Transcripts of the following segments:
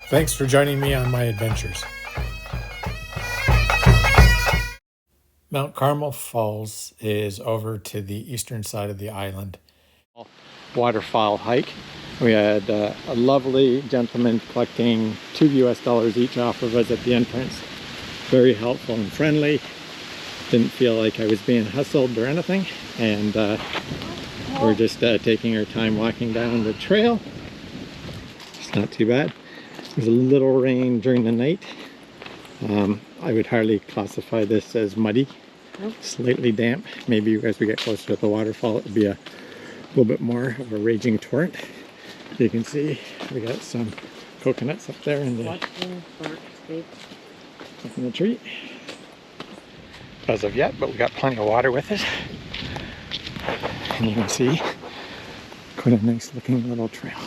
Thanks for joining me on my adventures. Mount Carmel Falls is over to the eastern side of the island. Waterfall hike. We had a lovely gentleman collecting $2 each off of us at the entrance. Very helpful and friendly. Didn't feel like I was being hustled or anything. And we're just taking our time walking down the trail. It's not too bad. There's a little rain during the night. I would hardly classify this as muddy. Slightly damp. Maybe as we get closer to the waterfall, it would be a little bit more of a raging torrent. You can see we got some coconuts up there in the tree. As of yet, but we got plenty of water with us. And you can see quite a nice looking little trail.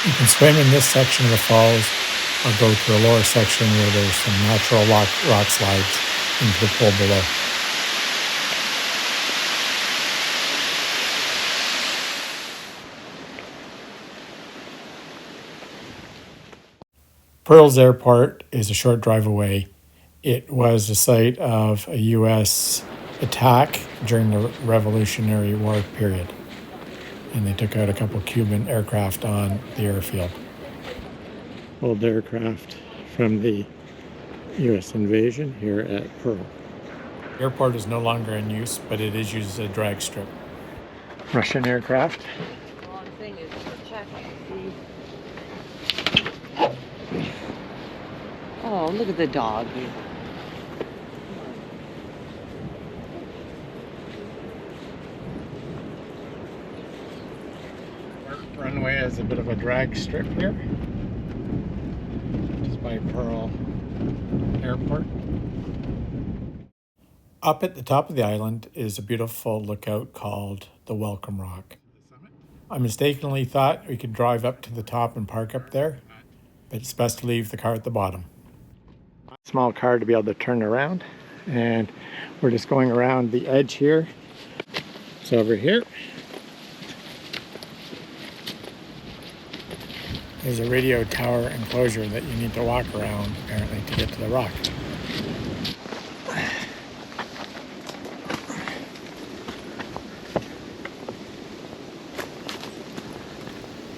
You can swim in this section of the falls or go to the lower section where there's some natural rock slides into the pool below. Pearls Airport is a short drive away. It was the site of a U.S. attack during the Revolutionary War period. And they took out a couple Cuban aircraft on the airfield. Old aircraft from the U.S. invasion here at Pearl. The airport is no longer in use, but it is used as a drag strip. Russian aircraft. The long thing is to check and see. Oh, look at the dog. Runway has a bit of a drag strip here, just by Pearl Airport. Up at the top of the island is a beautiful lookout called the Welcome Rock. I mistakenly thought we could drive up to the top and park up there, but it's best to leave the car at the bottom. Small car to be able to turn around, and we're just going around the edge here. So over here, there's a radio tower enclosure that you need to walk around, apparently, to get to the rock.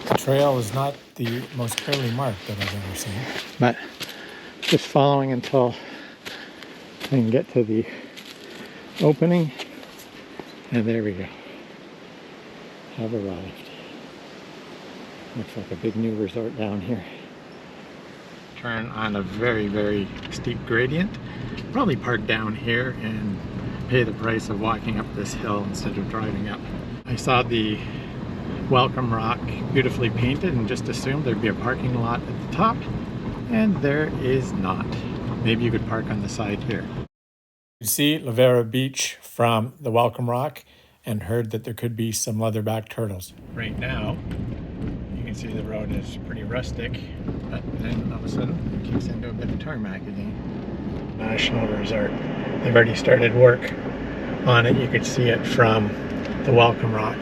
The trail is not the most clearly marked that I've ever seen, but just following until I can get to the opening, and there we go. Have arrived. Looks like a big new resort down here. Turn on a very, very steep gradient. Probably park down here and pay the price of walking up this hill instead of driving up. I saw the Welcome Rock beautifully painted and just assumed there'd be a parking lot at the top, and there is not. Maybe you could park on the side here. You see Levera Beach from the Welcome Rock and heard that there could be some leatherback turtles. Right now, see the road is pretty rustic, but then all of a sudden it kicks into a bit of tarmac again. National Resort. They've already started work on it. You could see it from the Welcome Rock.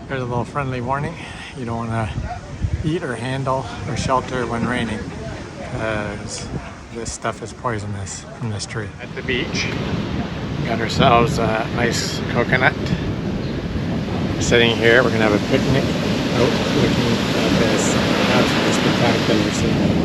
There's a little friendly warning. You don't want to eat or handle or shelter when raining, because this stuff is poisonous from this tree. At the beach, we got ourselves a nice coconut. Sitting here, we're gonna have a picnic out looking at this absolutely spectacular scene.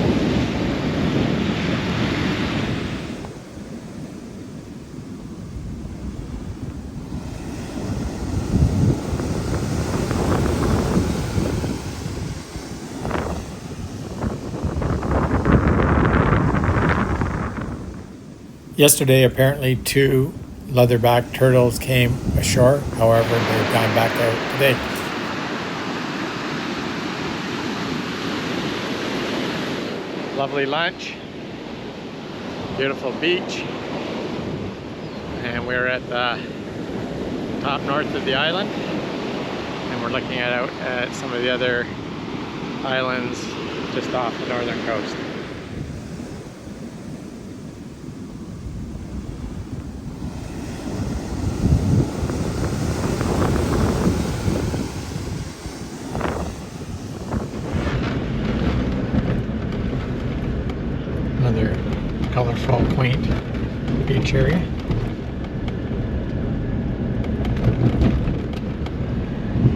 Yesterday, apparently 2 leatherback turtles came ashore. However, they've gone back out today. Lovely lunch, beautiful beach, and we're at the top north of the island, and we're looking out at some of the other islands just off the northern coast. Another colorful, quaint beach area.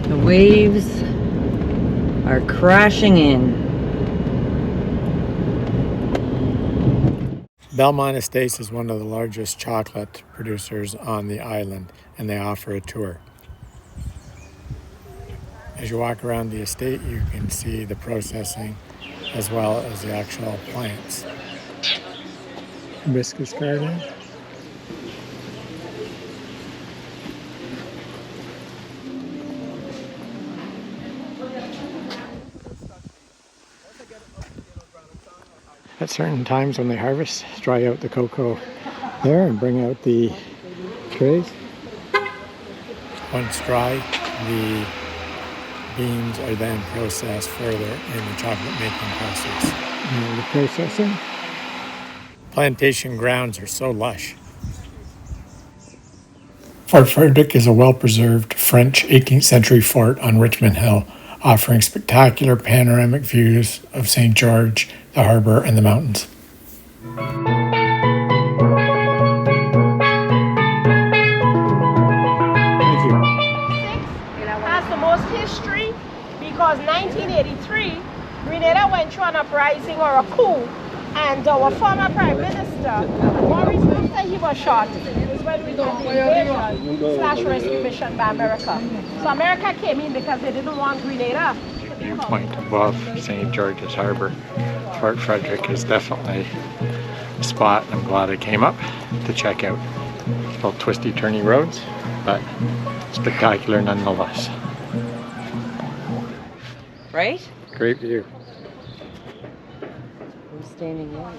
The waves are crashing in. Belmont Estates is one of the largest chocolate producers on the island, and they offer a tour. As you walk around the estate, you can see the processing as well as the actual plants. Hibiscus garden. At certain times when they harvest, dry out the cocoa there and bring out the trays. Once dry, the beans are then processed further in the chocolate making process. And the processing. Plantation grounds are so lush. Fort Frederick is a well-preserved French 18th century fort on Richmond Hill, offering spectacular panoramic views of St. George, the harbor, and the mountains. Has the most history because 1983, Grenada went through an uprising or a coup, and our former Prime Minister, Maurice, after he was shot, is when we got the invasion / rescue mission by America. So America came in because they didn't want Grenada. Viewpoint above St. George's Harbor. Fort Frederick is definitely a spot I'm glad I came up to check out. It's a little twisty, turny roads, but spectacular nonetheless. Right? Great view. I'm standing there.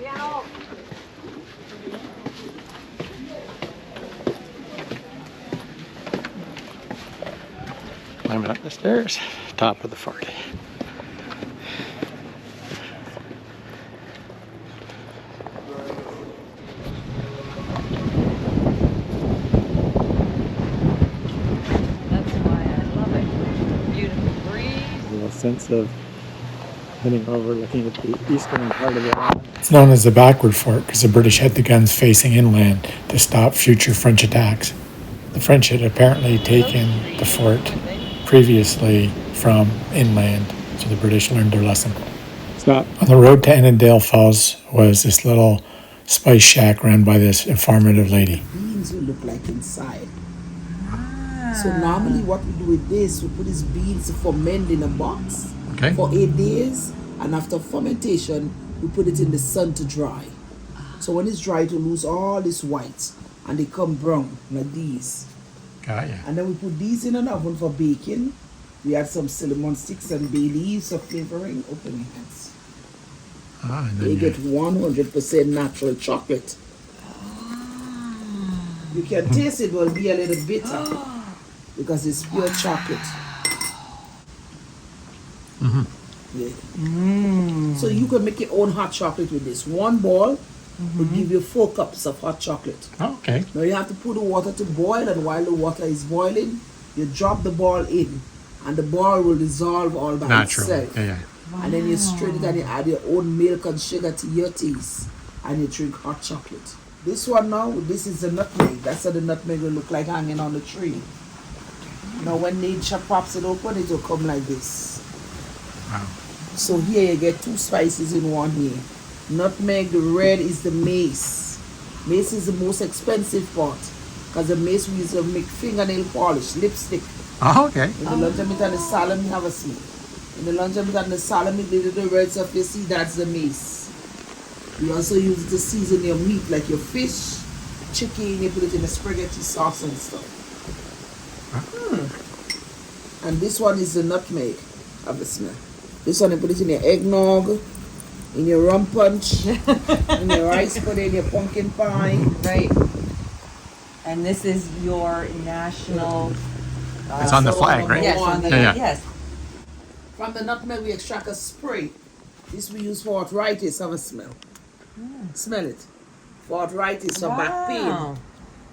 Climbing up the stairs, top of the fort. That's why I love it. Beautiful breeze. A little sense of heading over, looking at the eastern part of the island. It's known as the backward fort because the British had the guns facing inland to stop future French attacks. The French had apparently taken the fort previously from inland, so the British learned their lesson. Stop. On the road to Annadale Falls was this little spice shack run by this informative lady. Beans will look like inside. So normally what we do with this, we put these beans to ferment in a box for 8 days, and after fermentation, we put it in the sun to dry. So when it's dry, to lose all this white, and they come brown like these. Got ya. And then we put these in an oven for baking. We add some cinnamon sticks and bay leaves for flavoring. Open your hands. And They get 100% natural chocolate. You can taste it, will be a little bitter because it's pure chocolate. Yeah. So you can make your own hot chocolate with this. One ball will give you 4 cups of hot chocolate. Okay. Now you have to put the water to boil, and while the water is boiling, you drop the ball in, and the ball will dissolve all by itself. Yeah. And then you strain it and you add your own milk and sugar to your taste, and you drink hot chocolate. This one now, this is the nutmeg. That's how the nutmeg will look like hanging on the tree. Now when nature pops it open, it will come like this. Wow. So here you get 2 spices in one here. Nutmeg, the red is the mace. Mace is the most expensive part, because the mace we use to make fingernail polish, lipstick. Oh, okay. In the luncheon and the salami have a smell. In the luncheon and the salami, the little red stuff you see, that's the mace. You also use it to season your meat, like your fish, chicken, you put it in a spaghetti sauce and stuff. And this one is the nutmeg. Have a smell. This one you put it in your eggnog, in your rum punch, in your rice pudding, your pumpkin pie. Right. And this is your national. It's on the flag, right? Yes, on the, Yeah. yes. From the nutmeg, we extract a spray. This we use for arthritis. Have a smell. Smell it. For arthritis, for back pain,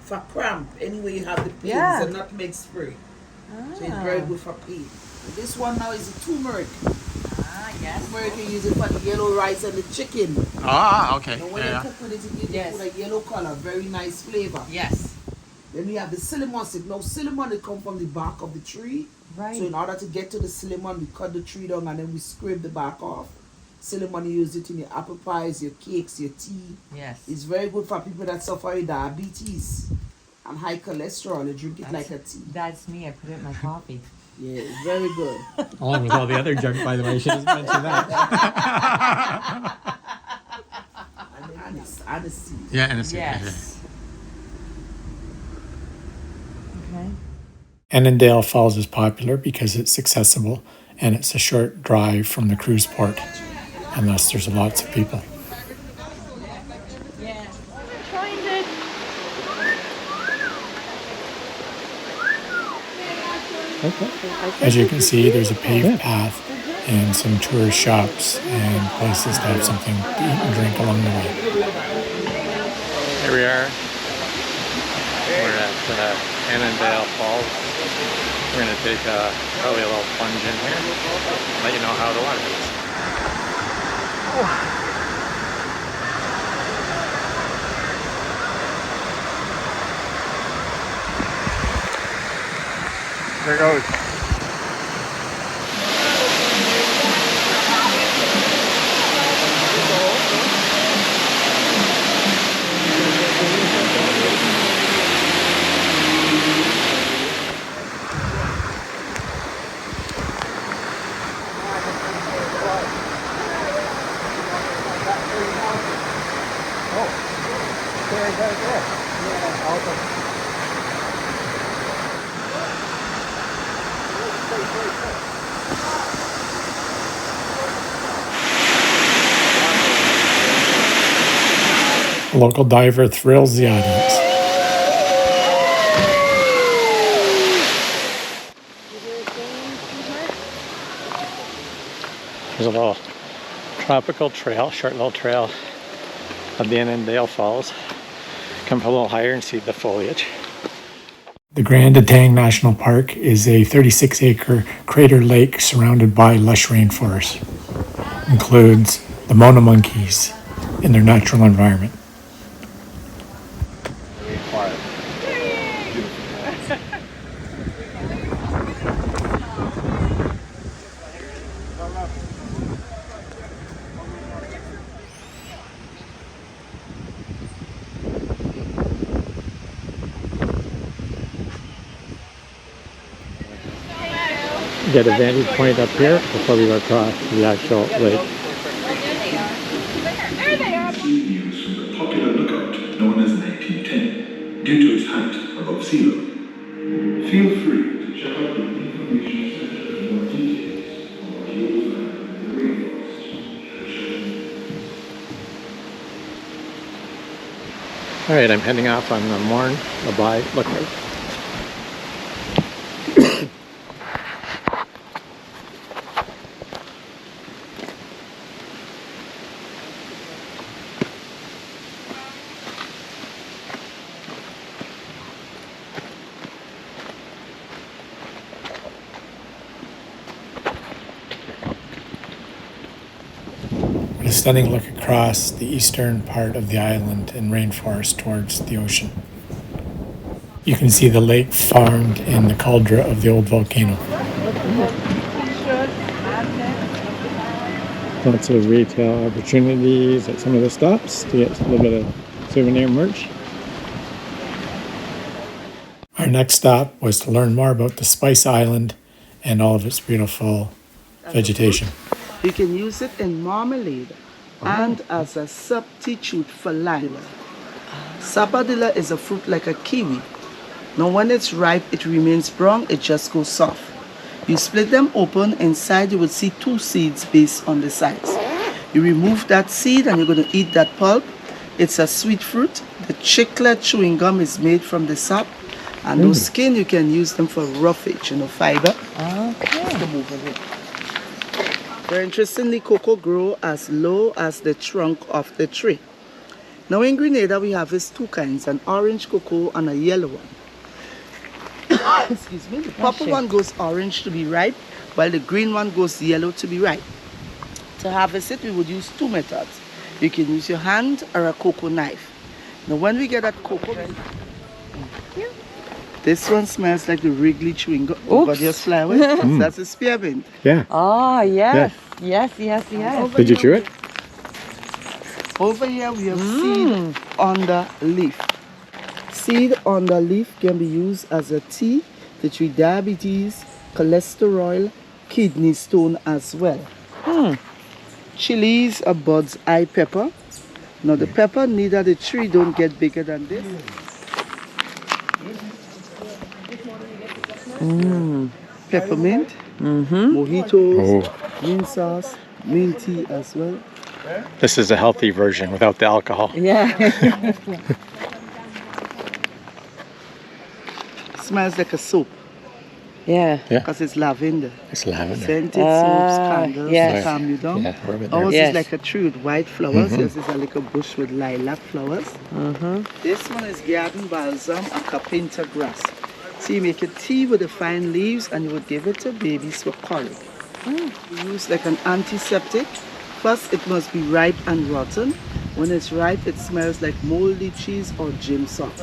for cramp. Anyway, you have the pain. It's a nutmeg spray. So it's very good for pain. And this one now is the turmeric. Yes. Turmeric, you use it for the yellow rice and the chicken. Okay. And when you cook with it, it gives the food a yellow color. Very nice flavor. Yes. Then we have the cinnamon stick. Now, cinnamon, it comes from the bark of the tree. Right. So in order to get to the cinnamon, we cut the tree down and then we scrape the bark off. Cinnamon, you use it in your apple pies, your cakes, your tea. Yes. It's very good for people that suffer with diabetes and high cholesterol. You drink it like a tea. That's me. I put it in my coffee. Yeah, it's very good. Along with all the other junk, by the way. She doesn't mention that. And the seed. Yeah, and it's Yes. Okay. Annadale Falls is popular because it's accessible and it's a short drive from the cruise port, and thus there's lots of people. As you can see, there's a paved path and some tourist shops and places to have something to eat and drink along the way. Here we are. We're at Annadale Falls. We're going to take probably a little plunge in here, let you know how the water is. There it goes. A local diver thrills the audience. There's a little tropical trail, short little trail of the Annadale Falls. Come up a little higher and see the foliage. The Grand Etang National Park is a 36-acre crater lake surrounded by lush rainforest. Includes the Mona monkeys in their natural environment. Get a vantage point up here before we go across to the actual lake. There they are. Views from the popular lookout known as 1910 due to its height above sea level. Feel free to check out the information center for more details on what you will find in the rainforest. Alright, I'm heading off on the Morn Labai lookout. A stunning look across the eastern part of the island and rainforest towards the ocean. You can see the lake formed in the cauldron of the old volcano. Lots of retail opportunities at some of the stops to get a little bit of souvenir merch. Our next stop was to learn more about the Spice Island and all of its beautiful vegetation. You can use it in marmalade and as a substitute for lime. Sapodilla is a fruit like a kiwi. Now when it's ripe, it remains brown, it just goes soft. You split them open, inside you will see 2 seeds based on the sides. You remove that seed and you're going to eat that pulp. It's a sweet fruit. The chiclet chewing gum is made from the sap. And those skin, you can use them for roughage, fiber. Okay. Let's go move away. Very interestingly, cocoa grow as low as the trunk of the tree. Now in Grenada we have these two kinds, an orange cocoa and a yellow one. Excuse me. The purple one goes orange to be ripe, while the green one goes yellow to be ripe. To harvest it, we would use two methods. You can use your hand or a cocoa knife. Now when we get that cocoa, this one smells like the Wrigley chewing gum. Oh, God, just fly away. That's a spearmint. Yeah. Oh, yes. Yes, yes, yes. Did you chew it? Over here we have seed on the leaf. Seed on the leaf can be used as a tea to treat diabetes, cholesterol, kidney stone as well. Chilies are Bud's eye pepper. Now the pepper neither the tree don't get bigger than this. Peppermint, mojitos, mint sauce, mint tea as well. This is a healthy version without the alcohol. Yeah. Smells like a soap Yeah. because it's lavender. It's lavender. Scented soaps, candles yes. to calm you down. Yeah, rub it there. Ours Yes. is like a tree with white flowers. This is a little bush with lilac flowers. This one is garden balsam and carpenter grass. So you make a tea with the fine leaves and you would give it to babies for colic. You use like an antiseptic. First, it must be ripe and rotten. When it's ripe, it smells like moldy cheese or gym salt.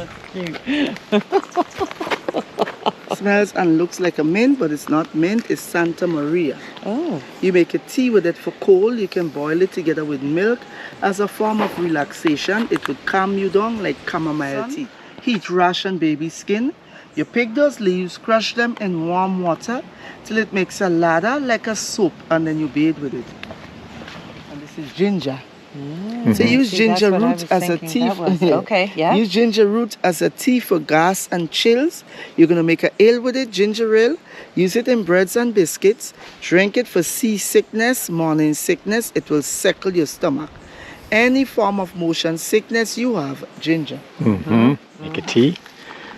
Smells and looks like a mint, but it's not mint, it's Santa Maria. Oh. You make a tea with it for cold. You can boil it together with milk as a form of relaxation. It would calm you down like chamomile tea. Heat rash on baby skin. You pick those leaves, crush them in warm water till it makes a lather like a soap, and then you bathe with it. And this is ginger. So use See, ginger that's what I root was as a thinking tea. that was. Okay, yeah. Use ginger root as a tea for gas and chills. You're gonna make an ale with it, ginger ale. Use it in breads and biscuits. Drink it for seasickness, morning sickness. It will settle your stomach. Any form of motion sickness you have, ginger. Make a tea.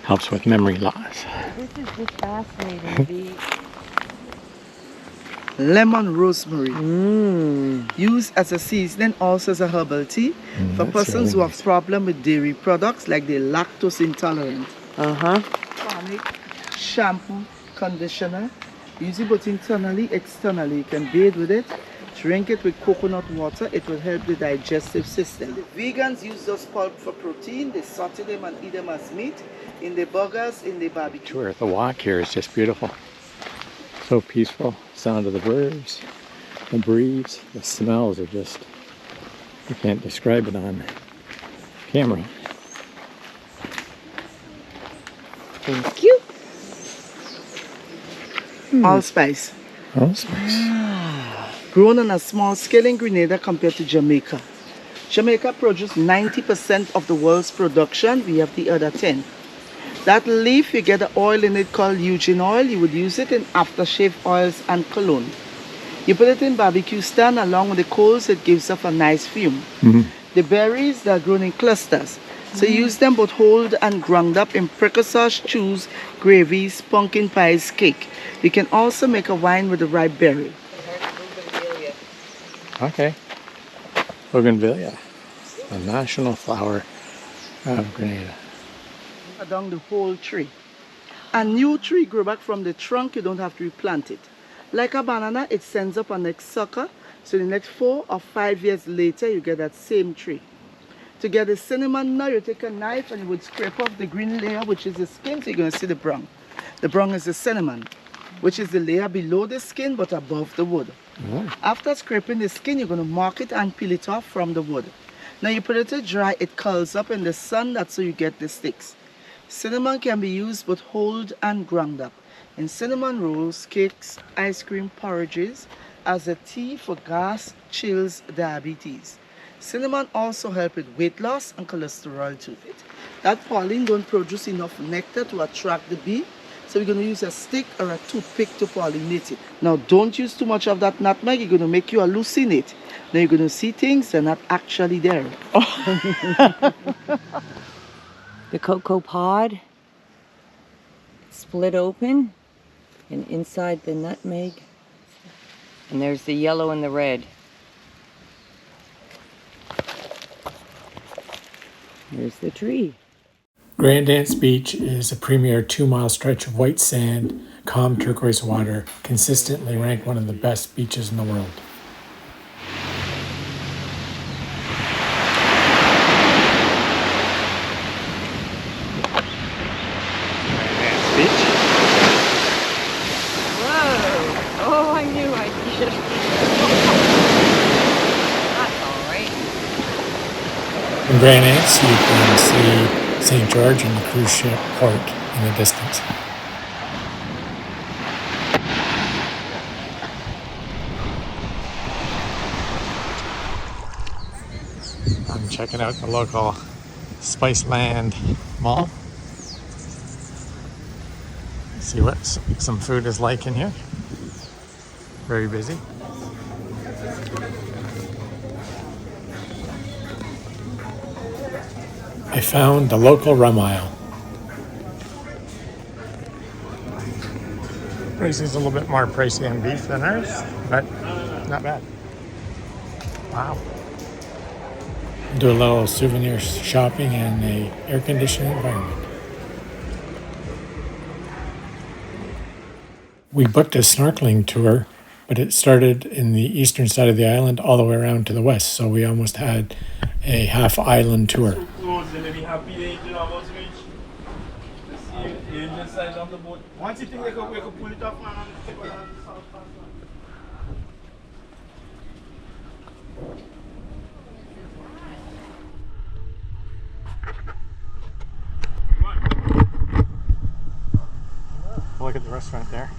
Helps with memory loss. This is just fascinating. Lemon rosemary. Used as a seasoning, also as a herbal tea for that's persons really who have nice. problem with dairy products like they're lactose intolerant. Tonic, shampoo, conditioner. Use it both internally, externally. You can bathe with it. Drink it with coconut water. It will help the digestive system. The vegans use those pulp for protein. They saute them and eat them as meat in the burgers, in the barbecue. Sure, the walk here is just beautiful. So peaceful. Sound of the birds, the breeze, the smells are just, you can't describe it on camera. Thank you. Allspice. Grown on a small scale in Grenada compared to Jamaica. Jamaica produces 90% of the world's production. We have the other 10. That leaf, you get the oil in it called Eugene oil. You would use it in aftershave oils and cologne. You put it in barbecue stand along with the coals. It gives off a nice fume. The berries, they're grown in clusters. So use them both whole and ground up in prickle sauce, chews, gravies, pumpkin pies, cake. You can also make a wine with the ripe berry. Okay. Bougainvillea, the national flower of Grenada. Along the whole tree. A new tree grow back from the trunk, you don't have to replant it. Like a banana, it sends up a next sucker. So the next 4 or 5 years later, you get that same tree. To get the cinnamon now, you take a knife and you would scrape off the green layer, which is the skin, so you're going to see the brown. The brown is the cinnamon, which is the layer below the skin but above the wood. After scraping the skin, you're going to mark it and peel it off from the wood. Now you put it to dry, it curls up in the sun, that's how you get the sticks. Cinnamon can be used both whole and ground up in cinnamon rolls, cakes, ice cream, porridges, as a tea for gas, chills, diabetes. Cinnamon also helps with weight loss and cholesterol too. That pollen don't produce enough nectar to attract the bee, so we're going to use a stick or a toothpick to pollinate it. Now don't use too much of that nutmeg, it's going to make you hallucinate. Now you're going to see things that are not actually there. The cocoa pod split open, and inside the nutmeg And there's the yellow and the red. There's the tree. Grand Anse Beach is a premier 2-mile stretch of white sand, calm turquoise water, consistently ranked one of the best beaches in the world. Whoa! Oh, I knew I should have. That's all right. From Grand Anse, you can see St. George and the cruise ship port in the distance. I'm checking out the local Spiceland Mall. See what some food is like in here. Very busy. I found the local rum aisle. Price is a little bit more pricey on beef than ours, but not bad. Wow. Do a little souvenir shopping in a air-conditioned environment. We booked a snorkeling tour, but it started in the eastern side of the island all the way around to the west, so we almost had a half island tour. Once you think they can pull it off, man, Look at the restaurant there.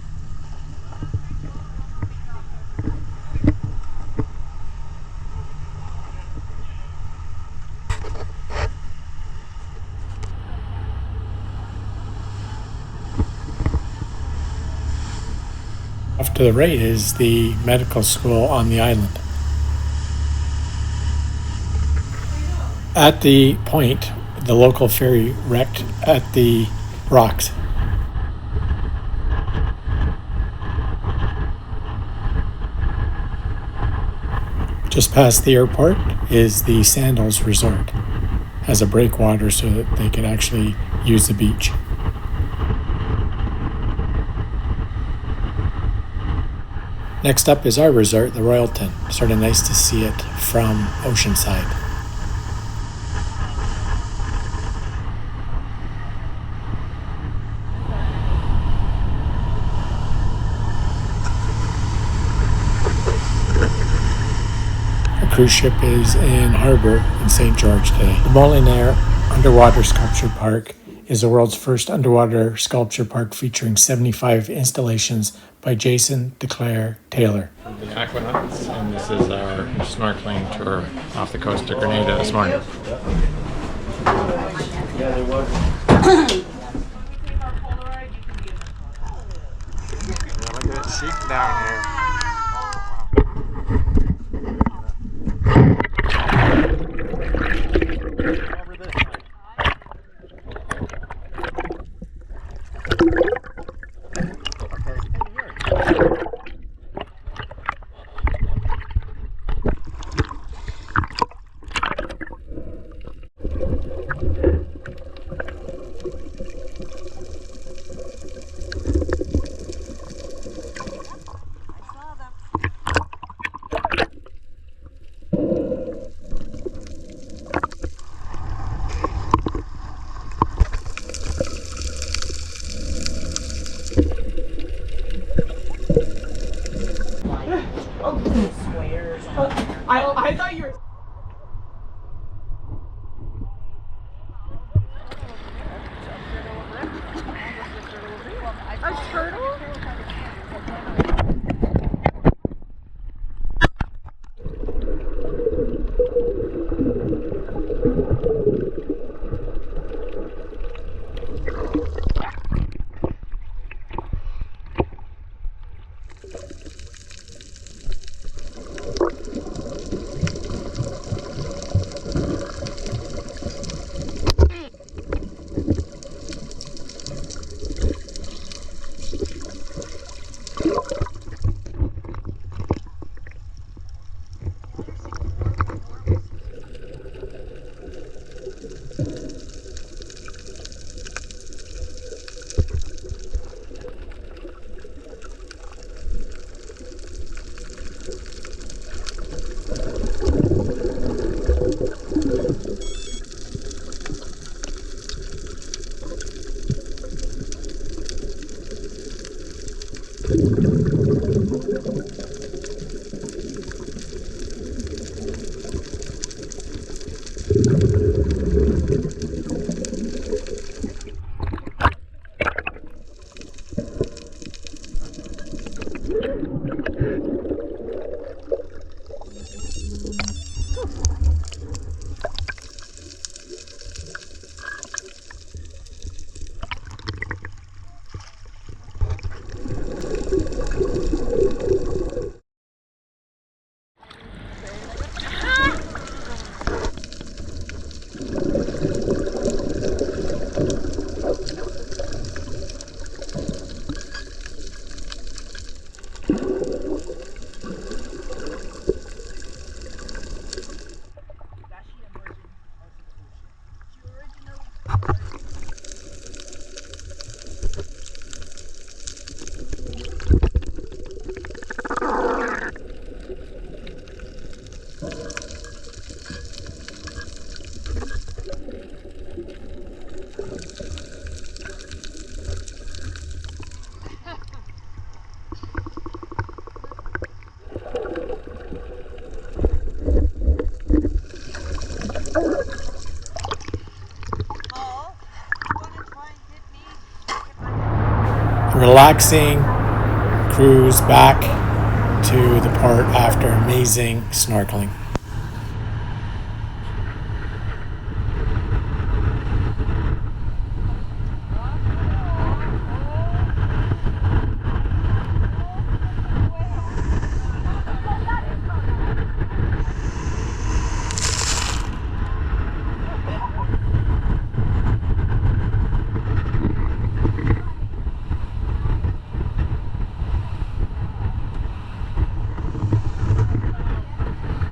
Off to the right is the medical school on the island. At the point, the local ferry wrecked at the rocks. Just past the airport is the Sandals Resort. Has a breakwater so that they can actually use the beach. Next up is our resort, the Royalton. Sort of nice to see it from Oceanside. Our cruise ship is in harbor in St. George today. The Molinaire Underwater Sculpture Park is the world's first underwater sculpture park featuring 75 installations by Jason DeClaire Taylor. The Aquanauts, and this is our snorkeling tour off the coast of Grenada this morning. Look at it chic down here. I thought you were. A turtle? relaxing cruise back to the port after amazing snorkeling.